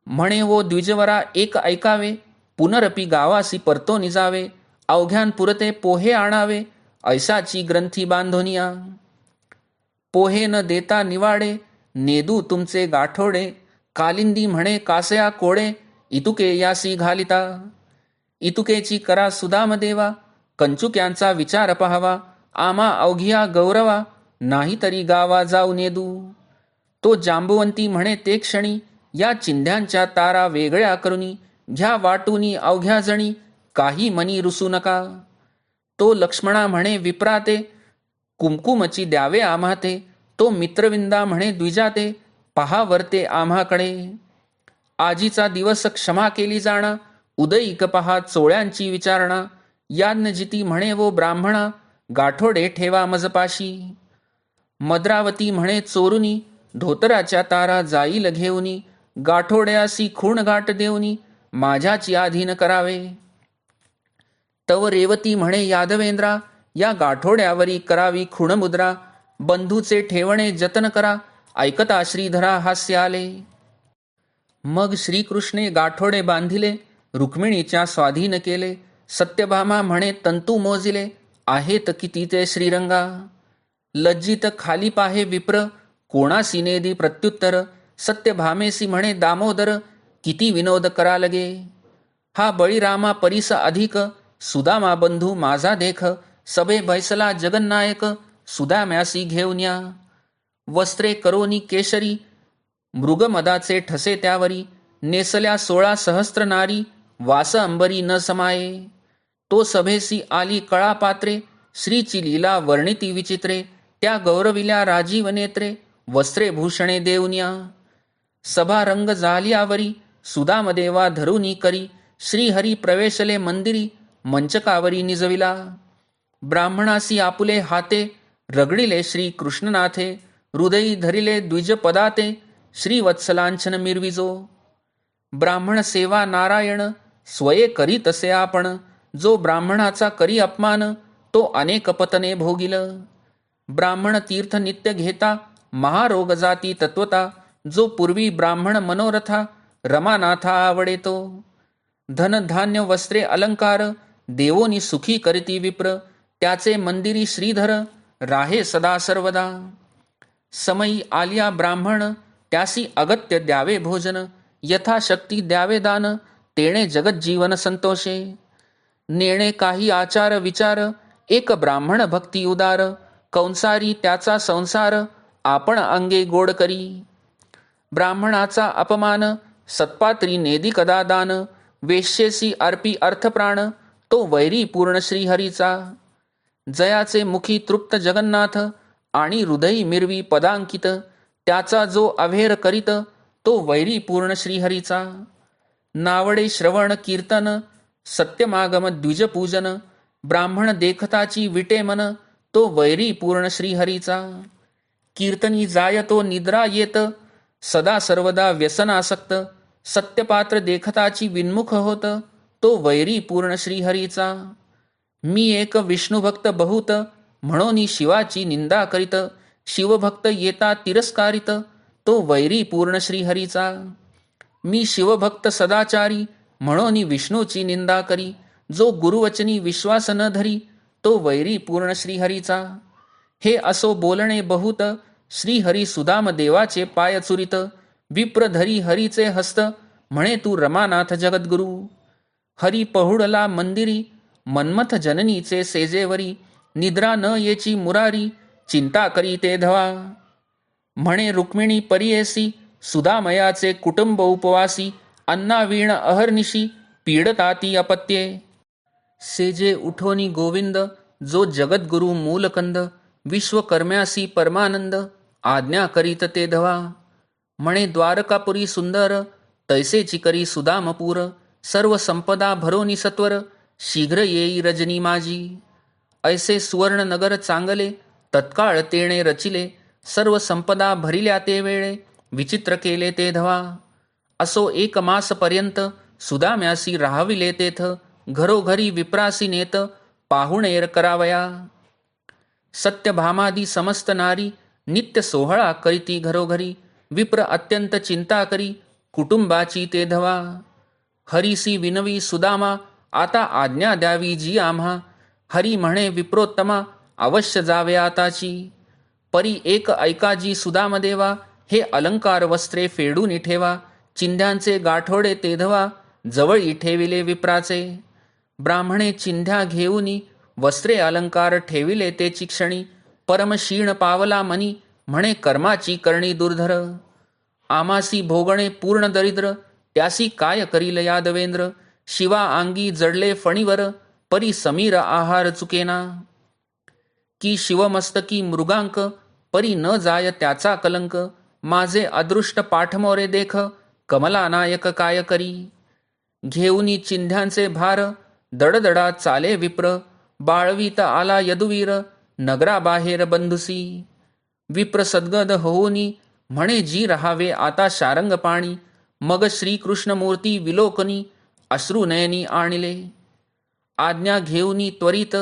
म्हणे वो द्विजवरा एक ऐकावे, पुनरपी गावासी परतो निजावे. अवघ्यान पुरते पोहे आणावे, ऐसाची ग्रंथी बांधोनिया. पोहे न देता निवाडे, नेदू तुमचे गाठोडे. कालिंदी म्हणे कासया कोडे, इतुके यासी घालिता. इतुकेची करा सुदाम देवा, कंचुक्यांचा विचार पाहावा. आमा अवघिया गौरवा, नाही तरी गावा जाऊ नेदू. तो जांबुवंती म्हणे ते क्षणी, या चिंध्यांच्या तारा वेगळ्या करुनी. घ्या वाटूनी अवघ्या जणी, काही मनी रुसू नका. तो लक्ष्मणा म्हणे विप्राते, कुमकुमची द्यावे आम्हाते. तो मित्रविंदा म्हणे द्विजाते, पहा वरते आम्हाकडे. आजीचा दिवस क्षमा केली जाणा, उदयिक पहा चोळ्यांची विचारणा. याज्ञजिती म्हणे वो ब्राह्मणा, गाठोडे ठेवा मजपाशी. मद्रावती म्हणे चोरुनी, धोतराच्या तारा जाईल घेऊनी. गाठोड्यासी खूण गाठ देऊनी, माझ्याची अधीन करावे. तव रेवती म्हणे यादवेंद्रा, या गाठोड्यावरी करावी खूणमुद्रा. बंधूचे ठेवणे जतन करा, ऐकता श्रीधरा हास्य आले. मग श्रीकृष्णे गाठोडे बांधिले, रुक्मिणीच्या स्वाधीन केले. सत्यभामा म्हणे तंतू मोजिले, आहेत किती ते श्रीरंगा. लज्जित खाली पाहे विप्र, कोणासी नेदी प्रत्युत्तर. सत्यभामेसी म्हणे दामोदर, किती विनोद करा लगे. हा बळीरामा परीस अधिक, सुदामा बंधू माझा देख. सभे बैसला जगन्नायक, सुदाम्यासी घेऊन या. वस्त्रे करोनी केशरी, मृगमदाचे ठसे त्यावरी. नेसल्या 16 सहस्त्र नारी, वास अंबरी न समाये. तो सभेसी आली कळा पात्रे, श्रीची लीला वर्णिती विचित्रे. त्या गौरविल्या राजीव नेत्रे, वस्त्रे भूषणे देऊनिया. सभा रंग झालियावरी, सुदामदेवा धरुनी करी. श्रीहरी प्रवेशले मंदिरी, मंचकावरी निजविला. ब्राह्मणासी आपुले हाते, रगडिले श्री कृष्णनाथे. हृदयी धरिले द्विज पदाते, श्रीवत्सलांछन मिरविजो. ब्राह्मण सेवा नारायण, स्वये करी तसे आपण. जो ब्राह्मणाचा करी अपमान, तो अनेक पतने भोगिल. ब्राह्मण तीर्थ नित्य घेता, महारोग जाती तत्वता. जो पूर्वी ब्राह्मण मनोरथा, रमानाथा आवडेतो. धन धान्य वस्त्रे अलंकार, देवोनी सुखी करीती विप्र. त्याचे मंदिरी श्रीधर, राहे सदा सर्वदा. समयी आलिया ब्राह्मण, त्यासी अगत्य द्यावे भोजन. यथाशक्ती द्यावे दान, तेणे जगत जीवन संतोषे. नेणे काही आचार विचार, एक ब्राह्मण भक्ती उदार. कंसारी त्याचा संसार, आपण अंगे गोड करी. ब्राह्मणाचा अपमान, सत्पात्री नेदी कदा दान. वेश्येसी अर्पी अर्थप्राण, तो वैरी पूर्ण श्रीहरीचा. जयाचे मुखी तृप्त जगन्नाथ, आणि हृदयी मिरवी पदांकित. त्याचा जो अभेर करीत, तो वैरी पूर्ण श्रीहरीचा. नावडे श्रवण कीर्तन, सत्यमागम द्विजपूजन. ब्राह्मण देखताची विटे मन, तो वैरी पूर्ण श्रीहरीचा. कीर्तनी जाय तो निद्रा येत, सदा सर्वदा व्यसनासक्त. सत्यपात्र देखताची विन्मुख होत, तो वैरी पूर्ण श्रीहरीचा. मी एक विष्णुभक्त बहुत, म्हणून शिवाची निंदा करीत. शिवभक्त येता तिरस्कारित, तो वैरी पूर्ण श्रीहरीचा. मी शिवभक्त सदाचारी, म्हणून विष्णूची निंदा करी. जो गुरुवचनी विश्वास न धरी, तो वैरी पूर्ण श्रीहरीचा. हे असो बोलणे बहुत, श्रीहरी सुदाम देवाचे पाय चुरित. विप्र धरी हरीचे हस्त, म्हणे तू रमानाथ जगद्गुरु. हरी पहुडला मंदिरी, मन्मथ जननीचे सेजेवरी. निद्रा न येची मुरारी, चिंता करी ते धवा. म्हणे रुक्मिणी परियेसी, सुदामयाचे कुटुंब उपवासी. अन्नावीण अहर्निशी, पीडताती अपत्ये. सेजे उठोनी गोविंद, जो जगद्गुरु मूलकंद. विश्वकर्म्यासी परमानंद, आज्ञा करीत ते धवा. म्हणे द्वारकापुरी सुंदर, तैसेची करी सुदामपूर. सर्व संपदा भरोनी सत्वर, शीघ्र येई रजनी माझी. ऐसे सुवर्ण नगर चांगले, तत्काळ तेणे रचिले. सर्व संपदा भरिल्या ते वेळे, विचित्र केले ते धवा. असो एक मास पर्यंत, सुदाम्यासी राहाविले तेथ. घरोघरी विप्रासी नेत, पाहुणेर करावया. सत्यभामादी समस्त नारी, नित्य सोहळा करीती घरोघरी. विप्र अत्यंत चिंता करी, कुटुंबाची ते धवा. हरीसी विनवी सुदामा, आता आज्ञा द्यावी जी आम्हा. हरी म्हणे विप्रोत्तमा, अवश्य जावे आताची. परी एक ऐकाजी सुदामदेवा, हे अलंकार वस्त्रे फेडून ठेवा. चिंध्यांचे गाठोडे ते धवा, जवळी ठेविले विप्राचे. ब्राह्मणे चिंध्या घेऊनी, वस्त्रे अलंकार ठेविले ते चिक्षणी. परम क्षीण पावला मनी, म्हणे कर्माची करणी दुर्धर. आमासी भोगणे पूर्ण दरिद्र, त्यासी काय करील यादवेंद्र. शिवा अंगी जडले फणीवर, परी समीर आहार चुकेना. की शिवमस्तकी मृगांक, परी न जाय त्याचा कलंक. माझे अदृष्ट पाठमोरे देख, कमला नायक काय करी. घेऊनी चिंध्यांचे भार, दडदडा चाले विप्र. बाळवीत आला यदुवीर, नगराबाहेर बंधुसी. विप्र सद्गद होऊनी, म्हणे जी रहावे आता शारंग पाणी. मग श्रीकृष्णमूर्ती विलोकनी, अश्रुनयनी आणले. आज्ञा घेऊनी त्वरित,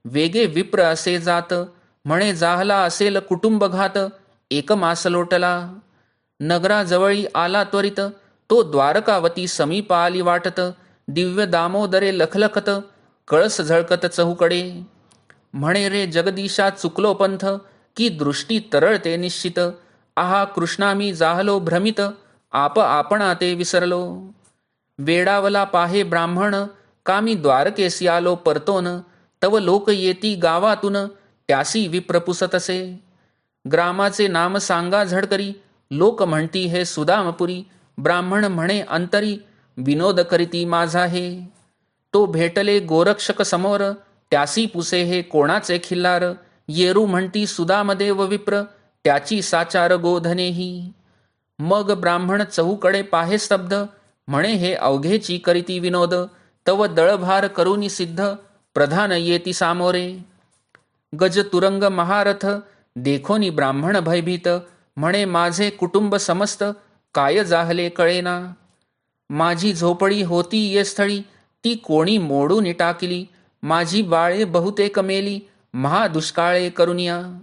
वेगे विप्र असे जात. म्हणे जाहला असेल कुटुंबघात, एक मास लोटला. नगराजवळी आला त्वरित, तो द्वारकावती समीप आली वाटत. दिव्य दामोदरे लखलखत, कळस झळकत चहूकडे. म्हणे रे जगदीशा चुकलो पंथ, की दृष्टी तरळते निश्चित. आहा कृष्णा मी जाहलो भ्रमित, आप आपणा ते विसरलो. वेडावला पाहे ब्राह्मण, का मी द्वारकेसी आलो परतोन. तव लोक येती गावातून, त्यासी विप्र पुसतसे. ग्रामाचे नाम सांगा झडकरी, लोक म्हणती हे सुदामपुरी. ब्राह्मण म्हणे अंतरी, विनोद करीती माझा हे. तो भेटले गोरक्षक समोर, त्यासी पुसे हे कोणाचे खिल्लार. येरू म्हणती सुदामदेव विप्र, त्याची साचार गोधनेही. मग ब्राह्मण चहूकडे पाहे स्तब्ध, म्हणे हे अवघेची करीती विनोद. तव दळभार करुनी सिद्ध, प्रधान येती सामोरे. गज तुरंग महारथ, देखोनी ब्राह्मण भयभीत. म्हणे माझे कुटुंब समस्त, काय जाहले कळेना. माझी झोपडी होती ये स्थळी, ती कोणी मोडून टाकिली. माझी बाळे बहुतेक मेली, महादुष्काळे करुनिया.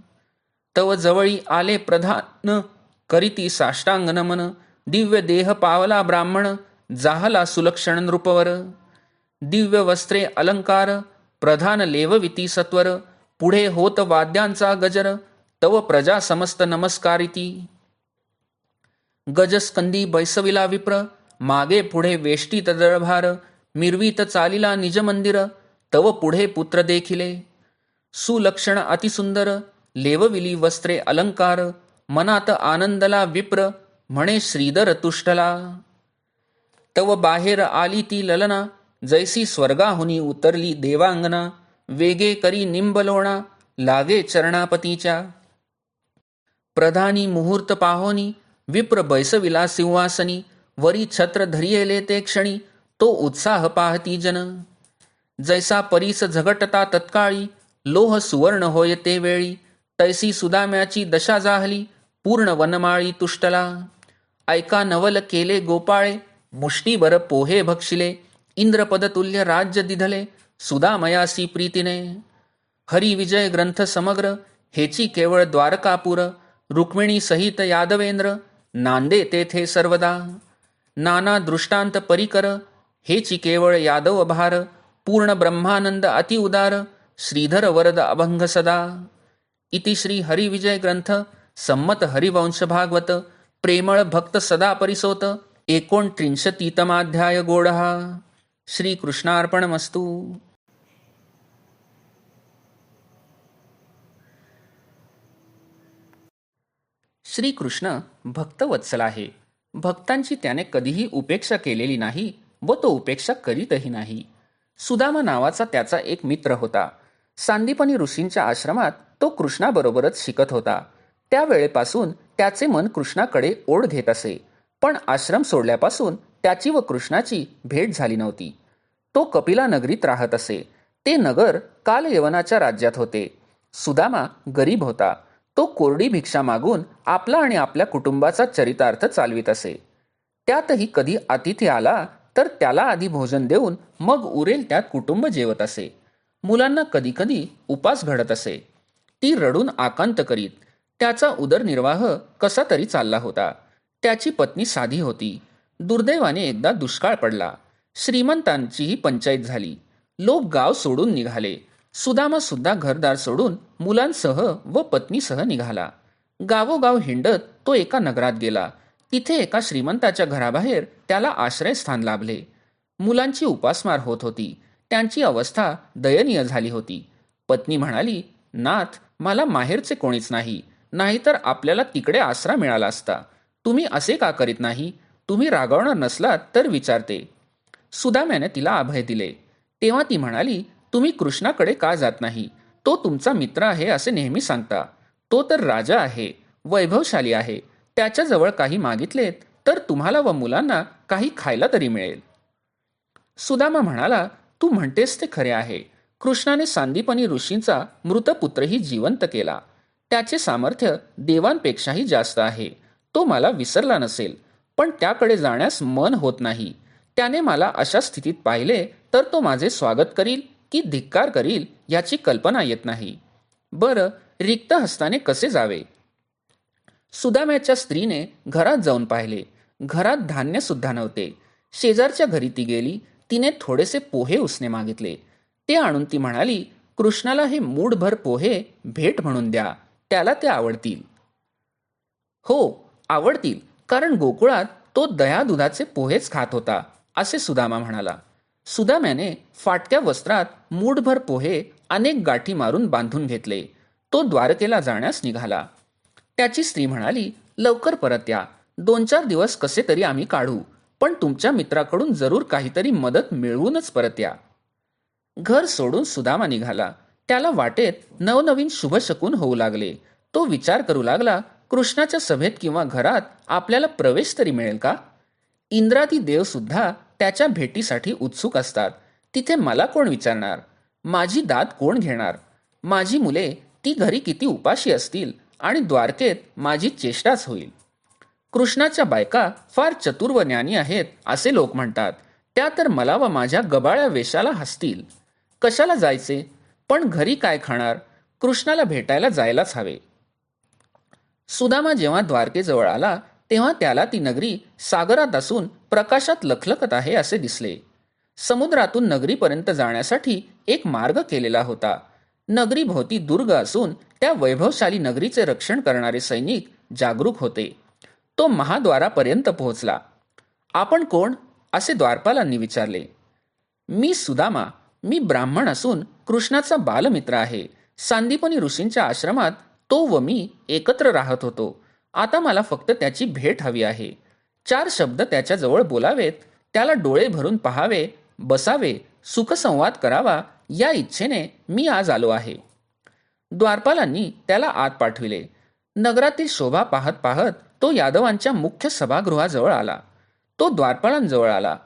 तव जवळी आले प्रधान, करीती साष्टांग नमन. दिव्य देह पावला ब्राह्मण, जाहला सुलक्षण नृपवर. दिव्य वस्त्रे अलंकार, प्रधान लेवविती सत्वर. पुढे होत वाद्यांचा गजर, तव प्रजा समस्त नमस्कारिती. गजस्कंदी बैसविला विप्र, मागे पुढे वेष्टीत दळभार. मिरवीत चालिला निज मंदिर, तव पुढे पुत्र देखिले. सुलक्षण अतिसुंदर, लेवविली वस्त्रे अलंकार. मनात आनंदला विप्र, म्हणे श्रीधर तुष्टला. तव बाहेर आली ती ललना, जैसी स्वर्गाहुनी उतरली देवांगना. वेगे करी निंबलोणा, लागे चरणापतीच्या. प्रधानी मुहूर्त पाहोनी, विप्र बैसविला सिंहासनी. वरी छत्र धरियेले ते क्षणी, तो उत्साह पाहती जन. जैसा परीस झगटता तत्काळी, लोह सुवर्ण होय ते वेळी. तैसी सुदाम्याची दशा जाहली, पूर्ण वनमाळी तुष्टला. ऐका नवल केले गोपाळे, मुष्टीभर पोहे भक्षिले, इंद्रपदतुल्य राज्य दिधले, सुदामयासी प्रीतीने. हरिविजय ग्रंथ समग्र, हेची केवळ द्वारकापूर. रुक्मिणी सहित यादवेंद्र, नांदे तेथे सर्वदा. नाना दृष्टांत परिकर, हेची केवळ यादव भार. पूर्ण ब्रह्मानंद अति उदार, श्रीधर वरद अभंग सदा. इति श्री हरिविजय ग्रंथ संमत हरिवंश भागवत प्रेमळ भक्त सदा परिसोत 39तमाध्याय गोडहा. श्रीकृष्णार्पणमस्तु. श्रीकृष्ण भक्तवत्सल आहे. भक्तांची त्याने कधीही उपेक्षा केलेली नाही व तो उपेक्षा करीतही नाही. सुदामा नावाचा त्याचा एक मित्र होता. सांदीपनी ऋषींच्या आश्रमात तो कृष्णाबरोबरच शिकत होता. त्यावेळेपासून त्याचे मन कृष्णाकडे ओढ घेत असे. पण आश्रम सोडल्यापासून त्याची व कृष्णाची भेट झाली नव्हती. तो कपिला नगरीत राहत असे. ते नगर कालयवनाच्या राज्यात होते. सुदामा गरीब होता. तो कोरडी भिक्षा मागून आपला आणि आपल्या कुटुंबाचा चरितार्थ चालवित असे. त्यातही कधी अतिथी आला तर त्याला आधी भोजन देऊन मग उरेल त्यात कुटुंब जेवत असे. मुलांना कधी कधी उपास घडत असे. ती रडून आकांत करीत. त्याचा उदरनिर्वाह कसा तरी चालला होता. त्याची पत्नी साधी होती. दुर्दैवाने एकदा दुष्काळ पडला. श्रीमंतांचीही पंचायत झाली. लोक गाव सोडून निघाले. सुदामा सुद्धा घरदार सोडून मुलांसह व पत्नीसह निघाला. गावोगाव हिंडत तो एका नगरात गेला. तिथे एका श्रीमंताच्या घराबाहेर त्याला आश्रयस्थान लाभले. मुलांची उपासमार होत होती. त्यांची अवस्था दयनीय झाली होती. पत्नी म्हणाली, नाथ, मला माहेरचे कोणीच नाही, नाहीतर आपल्याला तिकडे आसरा मिळाला असता. तुम्ही असे का करीत नाही? तुम्ही रागावणार नसलात तर विचारते. सुदाम्याने तिला अभय दिले. तेव्हा ती म्हणाली, तुम्ही कृष्णाकडे का जात नाही? तो तुमचा मित्र आहे असे नेहमी सांगता. तो तर राजा आहे, वैभवशाली आहे. त्याच्याजवळ काही मागितलेत तर तुम्हाला व मुलांना काही खायला तरी मिळेल. सुदामा म्हणाला, तू म्हणतेस ते खरे आहे. कृष्णाने सांदीपनी ऋषींचा मृतपुत्रही जिवंत केला. त्याचे सामर्थ्य देवांपेक्षाही जास्त आहे. तो मला विसरला नसेल, पण त्याकडे जाण्यास मन होत नाही. त्याने मला अशा स्थितीत पाहिले तर तो माझे स्वागत करील की धिक्कार करील याची कल्पना येत नाही. बरं, रिक्त हस्ताने कसे जावे? सुदाम्याच्या स्त्रीने घरात जाऊन पाहिले. घरात धान्य सुद्धा नव्हते. शेजारच्या घरी ती गेली. तिने थोडेसे पोहे उसने मागितले. ते आणून ती म्हणाली, कृष्णाला हे मूठभर पोहे भेट म्हणून द्या, त्याला ते आवडतील. हो, आवडतील, कारण गोकुळात तो दया दुधाचे पोहेच खात होता, असे सुदामा म्हणाला. सुदाम्याने फाटक्या वस्त्रात मूठभर पोहे अनेक गाठी मारून बांधून घेतले. तो द्वारकेला जाण्यास निघाला. त्याची स्त्री म्हणाली, लवकर परत या. 2-4 दिवस कसे तरी आम्ही काढू, पण तुमच्या मित्राकडून जरूर काहीतरी मदत मिळवूनच परत या. घर सोडून सुदामा निघाला. त्याला वाटेत नवनवीन शुभशकून होऊ लागले. तो विचार करू लागला, कृष्णाच्या सभेत किंवा घरात आपल्याला प्रवेश तरी मिळेल का? इंद्रादी देव सुद्धा त्याच्या भेटीसाठी उत्सुक असतात. तिथे मला कोण विचारणार? माझी दाद कोण घेणार? माझी मुले ती घरी किती उपाशी असतील आणि द्वारकेत माझी चेष्टाच होईल. कृष्णाच्या बायका फार चतुर व ज्ञानी आहेत असे लोक म्हणतात. त्या तर मला व माझ्या गबाळ्या वेशाला हसतील. कशाला जायचे? पण घरी काय खाणार? कृष्णाला भेटायला जायलाच हवे. सुदामा जेव्हा द्वारकेजवळ आला तेव्हा त्याला ती नगरी सागरात असून प्रकाशात लखलखत आहे असे दिसले. समुद्रातून नगरीपर्यंत जाण्यासाठी एक मार्ग केलेला होता. नगरीभोवती दुर्ग असून त्या वैभवशाली नगरीचे रक्षण करणारे सैनिक जागरूक होते. तो महाद्वारापर्यंत पोहोचला. आपण कोण? असे द्वारपालांनी विचारले. मी सुदामा. मी ब्राह्मण असून कृष्णाचा बालमित्र आहे. सांदीपनी ऋषींच्या आश्रमात तो व मी एकत्र राहत होतो. आता मला फक्त त्याची भेट हवी आहे. 4 शब्द त्याच्याजवळ बोलावेत, त्याला डोळे भरून पहावे, बसावे, सुखसंवाद करावा, या इच्छेने मी आज आलो आहे. द्वारपालांनी त्याला आत पाठविले. नगरातील शोभा पाहत पाहत तो यादवांच्या मुख्य सभागृहाजवळ आला. तो द्वारपालांजवळ आला.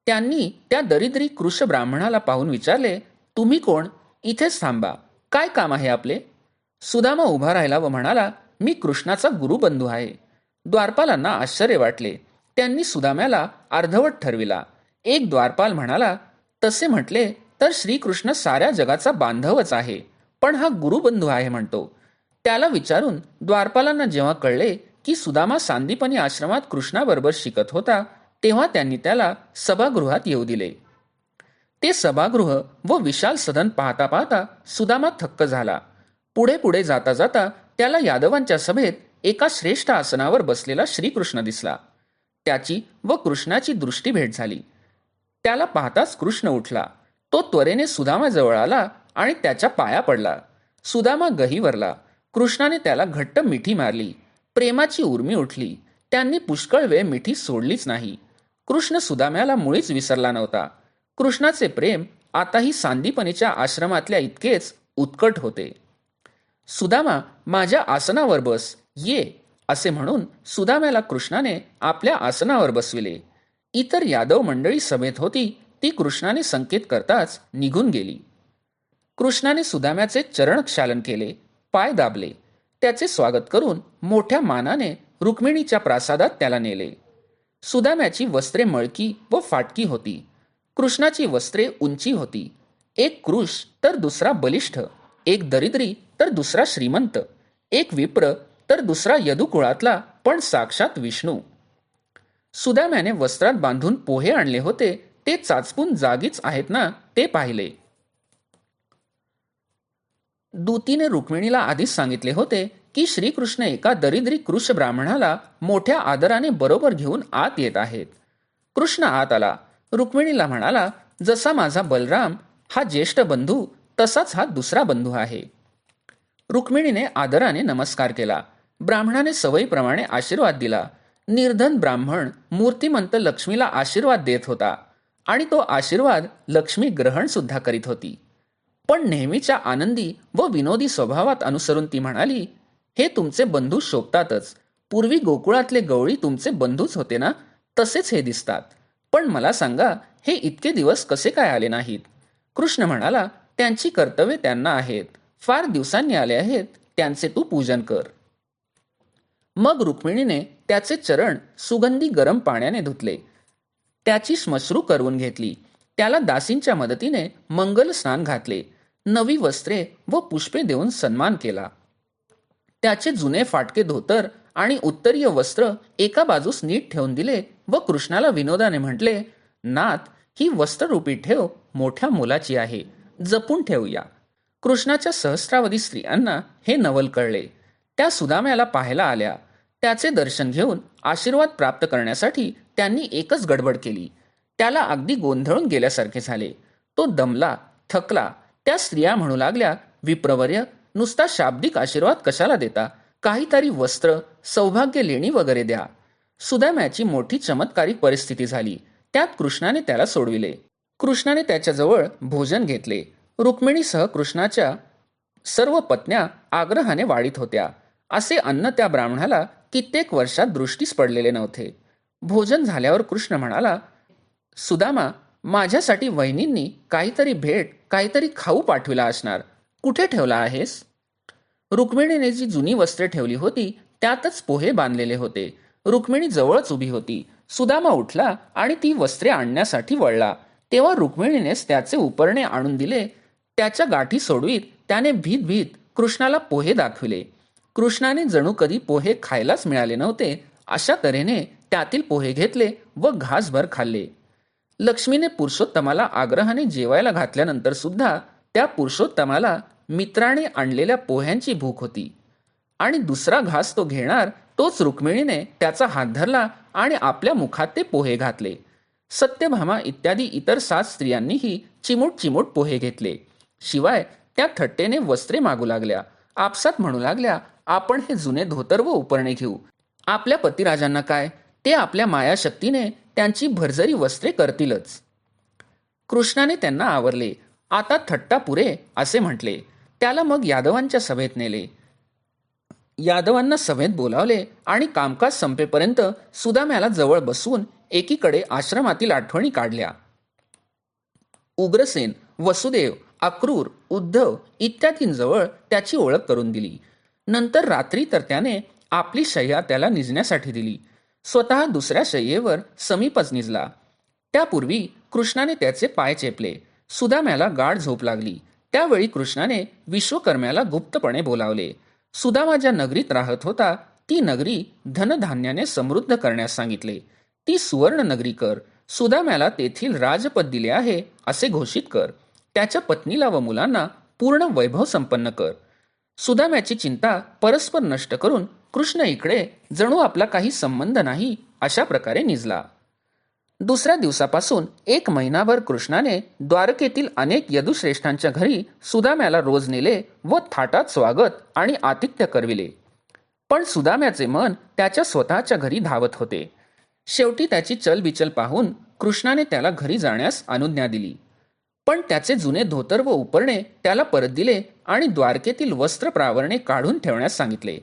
त्यांनी त्या दरिद्री कृश ब्राह्मणाला पाहून विचारले, तुम्ही कोण? इथेच थांबा. काय काम आहे आपले? सुदामा उभा राहिला व म्हणाला, मी कृष्णाचा गुरुबंधू आहे. द्वारपालांना आश्चर्य वाटले. त्यांनी सुदाम्याला अर्धवट ठरविला. एक द्वारपाल म्हणाला, तसे म्हटले तर श्रीकृष्ण साऱ्या जगाचा बांधवच आहे, पण हा गुरुबंधू आहे म्हणतो. त्याला विचारून द्वारपालांना जेव्हा कळले की सुदामा सांदीपनी आश्रमात कृष्णाबरोबर शिकत होता, तेव्हा त्यांनी त्याला सभागृहात येऊ दिले. ते सभागृह व विशाल सदन पाहता पाहता सुदामा थक्क झाला. पुढे पुढे जाता जाता त्याला यादवांच्या सभेत एका श्रेष्ठ आसनावर बसलेला श्रीकृष्ण दिसला. त्याची व कृष्णाची दृष्टी भेट झाली. त्याला पाहताच कृष्ण उठला. तो त्वरेने सुदामाजवळ आला आणि त्याच्या पाया पडला. सुदामा गहिवरला. कृष्णाने त्याला घट्ट मिठी मारली. प्रेमाची उर्मी उठली. त्यांनी पुष्कळ वेळ मिठी सोडलीच नाही. कृष्ण सुदाम्याला मुळीच विसरला नव्हता. कृष्णाचे प्रेम आताही सांदीपनीच्या आश्रमातल्या इतकेच उत्कट होते. सुदामा, माझ्या आसनावर बस, ये, असे म्हणून सुदाम्याला कृष्णाने आपल्या आसनावर बसविले. इतर यादव मंडळी सभेत होती, ती कृष्णाने संकेत करताच निघून गेली. कृष्णाने सुदाम्याचे चरणक्षालन केले, पाय दाबले. त्याचे स्वागत करून मोठ्या मानाने रुक्मिणीच्या प्रासादात त्याला नेले. सुदाम्याची वस्त्रे मळकी व फाटकी होती. कृष्णाची वस्त्रे उंची होती. एक कृश तर दुसरा बलिष्ठ, एक दरिद्री तर दुसरा श्रीमंत, एक विप्र तर दुसरा यदुकुळातला पण साक्षात विष्णू. सुदाम्याने वस्त्रात बांधून पोहे आणले होते, ते चाचपून जागीच आहेत ना ते पाहिले. दूतीने रुक्मिणीला आधीच सांगितले होते की श्रीकृष्ण एका दरिद्री कृश ब्राह्मणाला मोठ्या आदराने बरोबर घेऊन आत येत आहेत. कृष्ण आत आला. रुक्मिणीला म्हणाला, जसा माझा बलराम हा ज्येष्ठ बंधू, तसाच हा दुसरा बंधू आहे. रुक्मिणीने आदराने नमस्कार केला. ब्राह्मणाने सवयीप्रमाणे आशीर्वाद दिला. निर्धन ब्राह्मण मूर्तिमंत लक्ष्मीला आशीर्वाद देत होता आणि तो आशीर्वाद लक्ष्मी ग्रहण सुद्धा करीत होती. पण नेहमीच्या आनंदी व विनोदी स्वभावात अनुसरून ती म्हणाली, हे तुमचे बंधू शोभतातच. पूर्वी गोकुळातले गवळी तुमचे बंधूच होते ना, तसेच हे दिसतात. पण मला सांगा, हे इतके दिवस कसे काय आले नाहीत? कृष्ण म्हणाला, त्यांची कर्तव्ये त्यांना आहेत. फार दिवसांनी आले आहेत, त्यांचे तू पूजन कर. मग रुक्मिणीने त्याचे चरण सुगंधी गरम पाण्याने धुतले. त्याची श्मश्रू करवून घेतली. त्याला दासींच्या मदतीने मंगल स्नान घातले. नवी वस्त्रे व पुष्पे देऊन सन्मान केला. त्याचे जुने फाटके धोतर आणि उत्तरीय वस्त्र एका बाजूस नीट ठेवून दिले व कृष्णाला विनोदाने म्हटले, नाथ, ही वस्त्ररूपी ठेव मोठ्या मोलाची आहे, जपून ठेवूया. कृष्णाच्या सहस्रावधी स्त्रियांना हे नवल कळले. त्या सुदाम्याला पाहायला आल्या. त्याचे दर्शन घेऊन आशीर्वाद प्राप्त करण्यासाठी त्यांनी एकच गडबड केली. त्याला अगदी गोंधळून गेल्यासारखे झाले. तो दमला, थकला. त्या स्त्रिया म्हणू लागल्या, विप्रवर्य, नुसता शाब्दिक आशीर्वाद कशाला देता? काहीतरी वस्त्र, सौभाग्य लेणी वगैरे द्या. सुदाम्याची मोठी चमत्कारिक परिस्थिती झाली. त्यात कृष्णाने त्याला सोडविले. कृष्णाने त्याच्याजवळ भोजन घेतले. रुक्मिणीसह कृष्णाच्या सर्व पत्न्या आग्रहाने वाढीत होत्या. असे अन्न त्या ब्राह्मणाला कित्येक वर्षात दृष्टीस पडलेले नव्हते. भोजन झाल्यावर कृष्ण म्हणाला, सुदामा, माझ्यासाठी वहिनींनी काहीतरी भेट, काहीतरी खाऊ पाठविला असणार. कुठे ठेवला आहेस? रुक्मिणीने जी जुनी वस्त्रे ठेवली होती त्यातच पोहे बांधलेले होते. रुक्मिणी जवळच उभी होती. सुदामा उठला आणि ती वस्त्रे आणण्यासाठी वळला. तेव्हा रुक्मिणीनेच त्याचे उपरणे आणून दिले. त्याच्या गाठी सोडवीत त्याने भीत भीत कृष्णाला पोहे दाखविले. कृष्णाने जणू कधी पोहे खायलाच मिळाले नव्हते अशा तऱ्हेने त्यातील पोहे घेतले व घासभर खाल्ले. लक्ष्मीने पुरुषोत्तमाला आग्रहाने जेवायला घातल्यानंतर सुद्धा त्या पुरुषोत्तमाला मित्राने आणलेल्या पोह्यांची भूक होती आणि दुसरा घास तो घेणार तोच रुक्मिणीने त्याचा हात धरला आणि आपल्या मुखात ते पोहे घातले. सत्यभामा इत्यादी इतर 7 स्त्रियांनीही चिमूट चिमूट पोहे घेतले. शिवाय त्या थट्टेने वस्त्रे मागू लागल्या. आपसात म्हणू लागल्या, आपण हे जुने धोतर व उपरणे घेऊ. आपल्या पतिराजांना काय, ते आपल्या मायाशक्तीने त्यांची भरजरी वस्त्रे करतीलच. कृष्णाने त्यांना आवरले. आता थट्टा पुरे असे म्हटले. त्याला मग यादवांच्या सभेत नेले. यादवांना सभेत बोलावले आणि कामकाज संपेपर्यंत सुदाम्याला जवळ बसवून एकीकडे आश्रमातील आठवणी काढल्या. उग्रसेन, वसुदेव, अक्रूर, उद्धव इत्यादींजवळ त्याची ओळख करून दिली. नंतर रात्री तर त्याने आपली शय्या त्याला निजण्यासाठी दिली. स्वतः दुसऱ्या शय्येवर समीपच निजला. त्यापूर्वी कृष्णाने त्याचे पाय चेपले. सुदाम्याला गाढ झोप लागली. त्यावेळी कृष्णाने विश्वकर्म्याला गुप्तपणे बोलावले. सुदामा ज्या नगरीत राहत होता ती नगरी धनधान्याने समृद्ध करण्यास सांगितले. ती सुवर्ण नगरी कर. सुदाम्याला तेथील राजपद दिले आहे असे घोषित कर. त्याच्या पत्नीला व मुलांना पूर्ण वैभव संपन्न कर. सुदाम्याची चिंता परस्पर नष्ट करून कृष्ण इकडे जणू आपला काही संबंध नाही अशा प्रकारे निजला. दुसऱ्या दिवसापासून 1 महिनाभर कृष्णाने द्वारकेतील अनेक यदुश्रेष्ठांच्या घरी सुदाम्याला रोज नेले व थाटात स्वागत आणि आतिथ्य करविले. पण सुदाम्याचे मन त्याच्या स्वतःच्या घरी धावत होते. शेवटी त्याची चलबिचल पाहून कृष्णाने त्याला घरी जाण्यास अनुज्ञा दिली. पण त्याचे जुने धोतर व उपरणे त्याला परत दिले आणि द्वारकेतील वस्त्र प्रावरणे काढून ठेवण्यास सांगितले.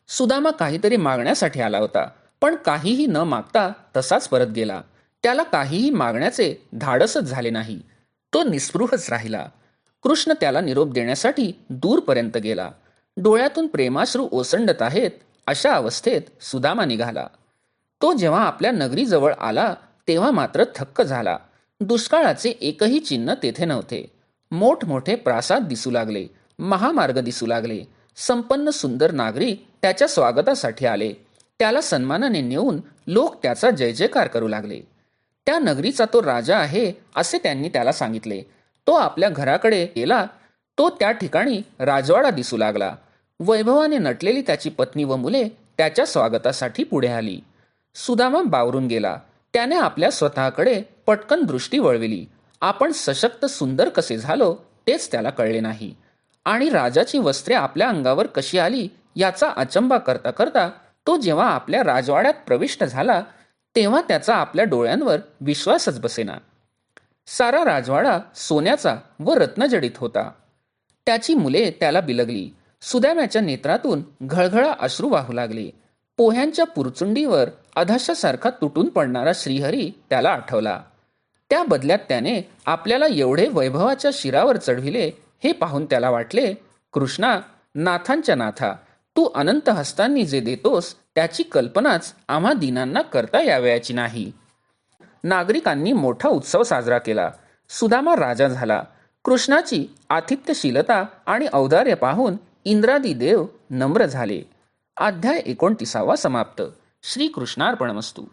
सुदामा काहीतरी मागण्यासाठी आला होता, पण काहीही न मागता तसाच परत गेला. त्याला काहीही मागण्याचे धाडसच झाले नाही. तो निस्पृहच राहिला. कृष्ण त्याला निरोप देण्यासाठी दूरपर्यंत गेला. डोळ्यातून प्रेमाश्रू ओसंडत आहेत अशा अवस्थेत सुदामा निघाला. तो जेव्हा आपल्या नगरीजवळ आला तेव्हा मात्र थक्क झाला. दुष्काळाचे एकही चिन्ह तेथे नव्हते. मोठमोठे प्रासाद दिसू लागले, महामार्ग दिसू लागले. संपन्न सुंदर नागरिक त्याच्या स्वागतासाठी आले. त्याला सन्मानाने नेऊन लोक त्याचा जय जयकार करू लागले. त्या नगरीचा तो राजा आहे असे त्यांनी त्याला सांगितले. तो आपल्या घराकडे गेला. तो त्या ठिकाणी राजवाडा दिसू लागला. वैभवाने नटलेली त्याची पत्नी व मुले त्याच्या स्वागतासाठी पुढे आली. सुदामा बावरून गेला. त्याने आपल्या स्वतःकडे पटकन दृष्टी वळविली. आपण सशक्त सुंदर कसे झालो तेच त्याला कळले नाही. आणि राजाची वस्त्रे आपल्या अंगावर कशी आली याचा अचंबा करता करता तो जेव्हा आपल्या राजवाड्यात प्रविष्ट झाला तेव्हा त्याचा आपल्या डोळ्यांवर विश्वासच बसेना. सारा राजवाडा सोन्याचा व रत्नजडित होता. त्याची मुले त्याला बिलगली. सुदाम्याच्या नेत्रातून घळघळा अश्रू वाहू लागले. पोह्यांच्या पुरचुंडीवर अधाशासारखा तुटून पडणारा श्रीहरी त्याला आठवला. त्या बदल्यात त्याने आपल्याला एवढे वैभवाच्या शिरावर चढविले हे पाहून त्याला वाटले, कृष्णा, नाथांच्या नाथा, तू अनंत हस्तांनी जे देतोस त्याची कल्पनाच आम्हा दीनांना करता यावयाची नाही. नागरिकांनी मोठा उत्सव साजरा केला. सुदामा राजा झाला. कृष्णाची आतिथ्यशीलता आणि औदार्य पाहून इंद्रादी देव नम्र झाले. अध्याय 29 समाप्त. श्रीकृष्णार्पणमस्तु.